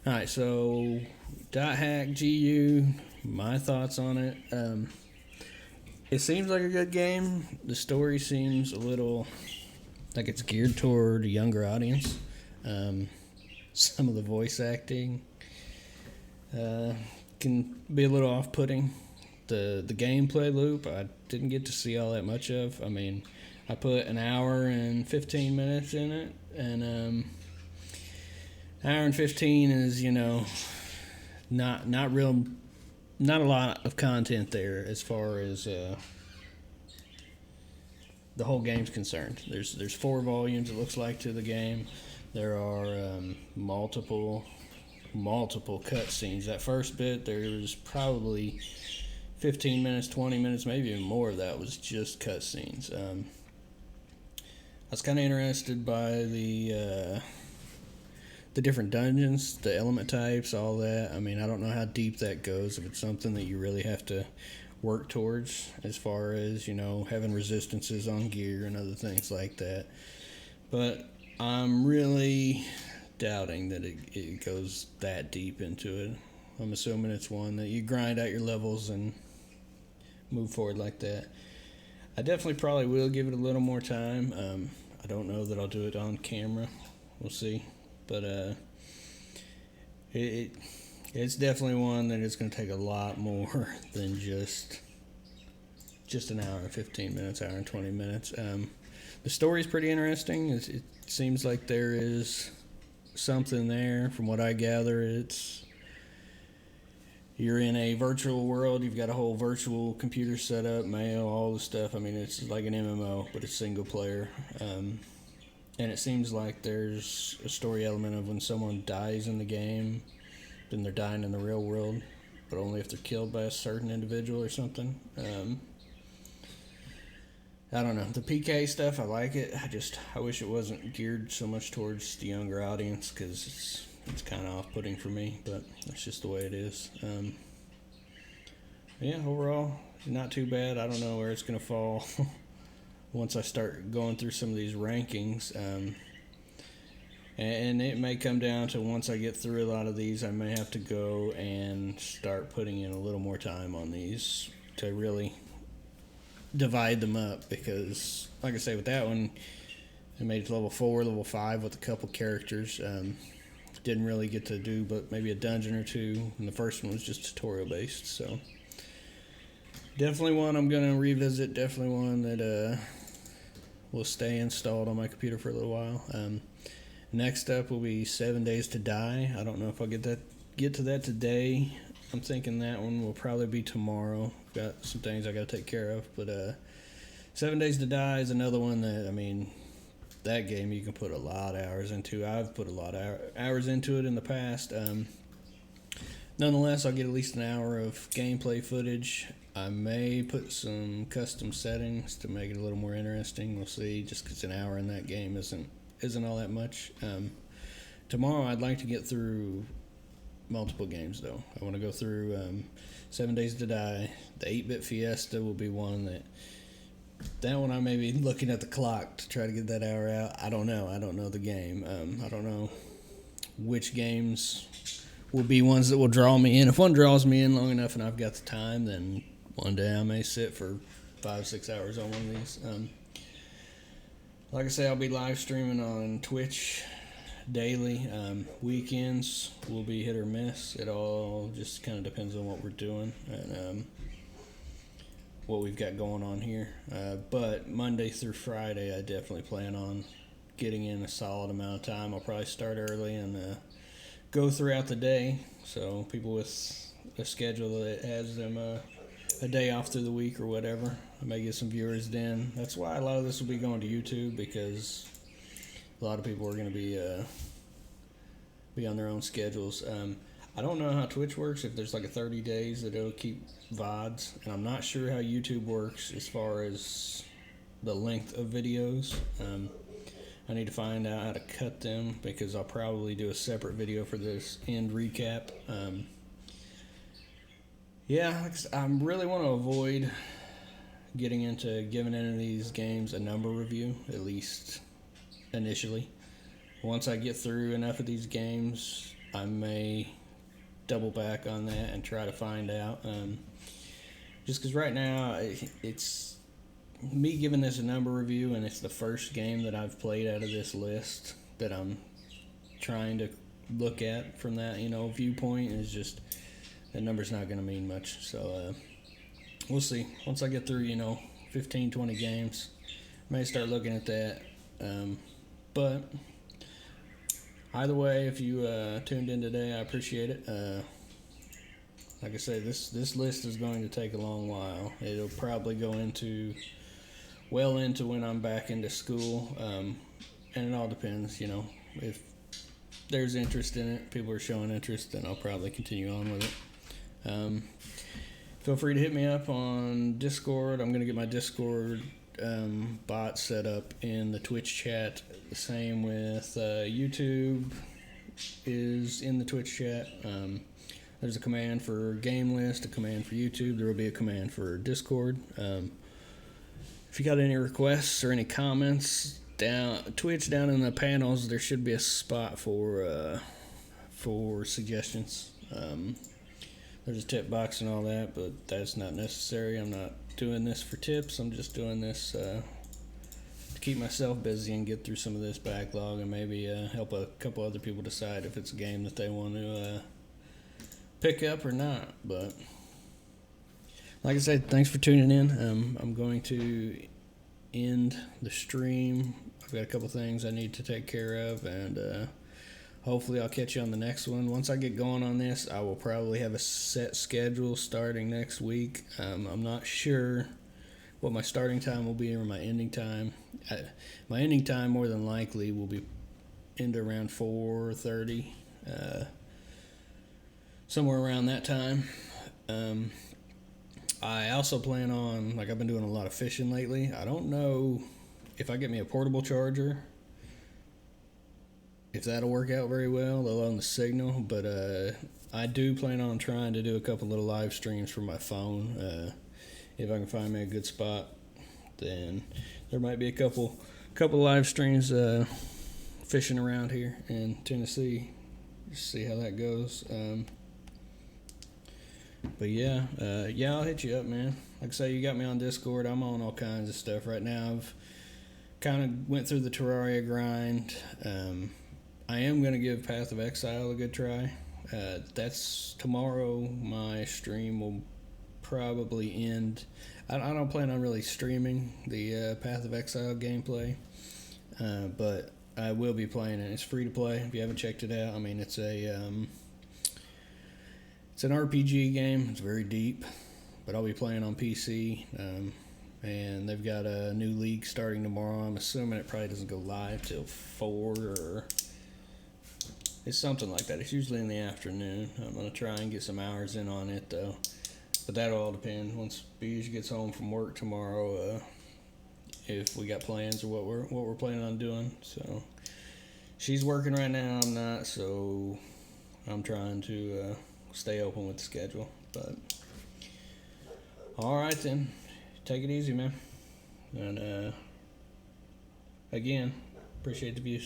All right, so dothack GU, my thoughts on it. It seems like a good game. The story seems a little like it's geared toward a younger audience. Um, some of the voice acting can be a little off-putting. The gameplay loop I didn't get to see all that much of. I mean, I put an hour and 15 minutes in it, and hour and 15 is not real, not a lot of content there as far as the whole game's concerned. There's 4 volumes, it looks like, to the game. There are multiple cutscenes. That first bit, there's probably 15 minutes, 20 minutes, maybe even more of that was just cutscenes. I was kind of interested by the different dungeons, the element types, all that. I mean, I don't know how deep that goes, if it's something that you really have to work towards as far as, having resistances on gear and other things like that. But I'm really doubting that it goes that deep into it. I'm assuming it's one that you grind out your levels and move forward like that. I definitely probably will give it a little more time. I don't know that I'll do it on camera. We'll see. But it's definitely one that is going to take a lot more than just an hour and 15 minutes, hour and 20 minutes. The story's pretty interesting. It seems like there is something there. From what I gather, you're in a virtual world. You've got a whole virtual computer set up, mail, all the stuff. I mean, it's like an MMO, but it's single player. And it seems like there's a story element of when someone dies in the game, then they're dying in the real world, but only if they're killed by a certain individual or something. I don't know. The PK stuff, I like it. I wish it wasn't geared so much towards the younger audience, because it's kind of off-putting for me, but that's just the way it is. Yeah, overall, not too bad. I don't know where it's going to fall once I start going through some of these rankings. And it may come down to, once I get through a lot of these, I may have to go and start putting in a little more time on these to really divide them up, because, like I say, with that one, I made it to level 4, level 5 with a couple characters. Didn't really get to do but maybe a dungeon or two, and the first one was just tutorial based. So definitely one I'm going to revisit, definitely one that will stay installed on my computer for a little while. Next up will be 7 Days to Die. I don't know if I'll get to that today. I'm thinking that one will probably be tomorrow. I've got some things I got to take care of, but 7 Days to Die is another one that, I mean, that game you can put a lot of hours into. I've put a lot of hours into it in the past. Nonetheless, I'll get at least an hour of gameplay footage. I may put some custom settings to make it a little more interesting. We'll see, just because an hour in that game isn't all that much. Tomorrow I'd like to get through multiple games, though. I want to go through 7 Days to Die. The 8-Bit Fiesta will be one that one I may be looking at the clock to try to get that hour out. I don't know the game. I don't know which games will be ones that will draw me in. If one draws me in long enough and I've got the time, then one day I may sit for 5-6 hours on one of these. Like I say, I'll be live streaming on Twitch daily. Weekends will be hit or miss. It all just kind of depends on what we're doing and what we've got going on here. But Monday through Friday, I definitely plan on getting in a solid amount of time. I'll probably start early and go throughout the day. So people with a schedule that has them a day off through the week or whatever, I may get some viewers then. That's why a lot of this will be going to YouTube, because a lot of people are going to be on their own schedules. I don't know how Twitch works, if there's like a 30 days that it'll keep VODs, and I'm not sure how YouTube works as far as the length of videos. I need to find out how to cut them, because I'll probably do a separate video for this end recap. Yeah, I really want to avoid getting into giving any of these games a number review, at least initially. Once I get through enough of these games, I may double back on that and try to find out. Just because right now it's me giving this a number review, and it's the first game that I've played out of this list that I'm trying to look at from that viewpoint. Is just that number's not going to mean much. So we'll see. Once I get through 15, 20 games, I may start looking at that. But either way, if you tuned in today, I appreciate it. Like I say, this list is going to take a long while. It'll probably go into when I'm back into school, and it all depends. If there's interest in it, people are showing interest, then I'll probably continue on with it. Feel free to hit me up on Discord. I'm going to get my Discord bot set up in the Twitch chat. The same with YouTube is in the Twitch chat. There's a command for game list, a command for YouTube. There will be a command for Discord. If you got any requests or any comments, Twitch down in the panels, there should be a spot for suggestions. There's a tip box and all that, but that's not necessary. I'm not doing this for tips. I'm just doing this to keep myself busy and get through some of this backlog, and maybe help a couple other people decide if it's a game that they want to pick up or not. But like I said, thanks for tuning in. I'm going to end the stream. I've got a couple things I need to take care of, and hopefully I'll catch you on the next one. Once I get going on this, I will probably have a set schedule starting next week. I'm not sure what my starting time will be or my ending time. My ending time more than likely will be into around 4:30, somewhere around that time. I also plan on, I've been doing a lot of fishing lately. I don't know if I get me a portable charger, if that'll work out very well, let alone the signal. But I do plan on trying to do a couple little live streams from my phone. If I can find me a good spot, then there might be a couple live streams fishing around here in Tennessee. Just see how that goes. But yeah, I'll hit you up, man. Like I say, you got me on Discord. I'm on all kinds of stuff right now. I've kind of went through the Terraria grind. I am going to give Path of Exile a good try. That's tomorrow. My stream will probably end. I don't plan on really streaming the Path of Exile gameplay, but I will be playing it. It's free to play if you haven't checked it out. I mean, it's an RPG game. It's very deep, but I'll be playing on PC. And they've got a new league starting tomorrow. I'm assuming it probably doesn't go live till 4 or it's something like that. It's usually in the afternoon. I'm going to try and get some hours in on it, though. But that'll all depend. Once Beige gets home from work tomorrow, if we got plans or what we're planning on doing. So she's working right now. I'm not, so I'm trying to stay open with the schedule. But all right then, take it easy, man. And again, appreciate the views.